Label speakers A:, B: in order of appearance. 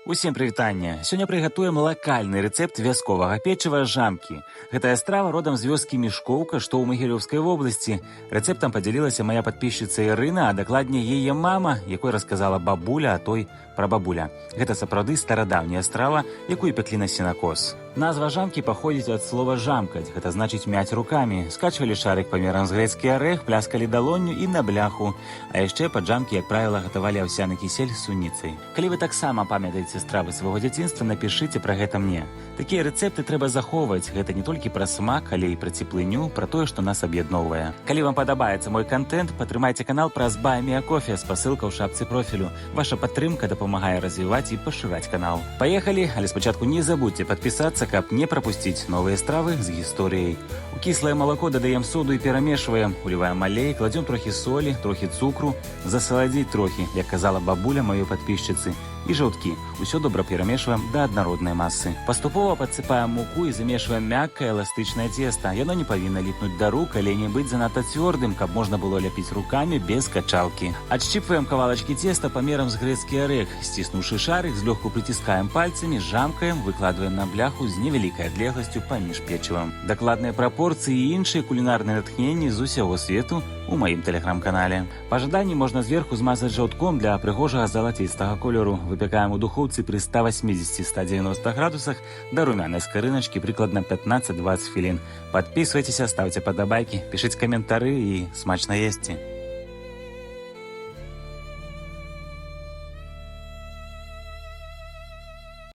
A: Усім прывітанне. Сёння прыгатуем лакальны рэцэпт вясковага печыва жамкі. Гэтая страва родам з вёскі Мішкоўка, што ў Магілёўскай вобласці. Рэцэптам падзялілася мая падпісчыца Ірына, а дакладней яе мама, якой расказала бабуля, а той прабабуля. Гэта сапраўды старадаўняя страва, якую пеклі на сенакос. Назва жамкі паходзіць ад слова жамкаць, гэта значыць мяць рукамі. Скачвалі шарык памерам з грэцкі арэх, пляскалі далонню і на бляху. А яшчэ пад жамкі, як правіла, гатавалі аўсяны кісель з суніцай. Калі вы таксама памятаеце стравы свайго дзяцінства, напішыце пра гэта мне. Такія рэцэпты трэба захоўваць. Гэта не толькі пра смак, але і пра цеплыню, пра тое, што нас аб'ядноўвае. Калі вам падабаецца мой кантэнт, падтрымайце канал праз Buy Me a Coffee, спасылка ў шапцы профілю. Ваша падтрымка дапамагае развіваць і пашыраць канал. Паехалі, але спачатку не забудзьце падпісацца, каб не прапусціць новыя стравы з гісторыяй. У кіслае малако дадаем соду і перамешваем, уліваем алей, кладзём трохі солі, трохі цукру, засаладзіць трохі, як казала бабуля маёй падпісчыцы, і жаўткі. Усё добра перамешваем да аднароднай масы. Паступова падсыпаем муку і замешваем мяккае эластычнае цеста. Яно не павінна ліпнуць да рук, але не быць занадта цвёрдым, каб можна было ляпіць рукамі без качалкі. Адшчыпваем кавалачкі цеста памерам з грэцкі арэх. Сціснуўшы шарык, злёгку прыціскаем пальцамі, жамкаем, выкладваем на бляху з невялікай адлегласцю паміж печывам. Дакладныя прапорцыі і іншыя кулінарныя натхненні з усяго свету у маім тэлеграм-канале. Па жаданні можна зверху змазаць жаўтком для прыгожага залацістага колеру. Выпякаем у духоўцы пры 180-190 градусах да румянай скарыначкі прыкладна 15-20 хвілін. Падпісвайцеся, ставце падабайкі, пішыце каментары і смачна есці.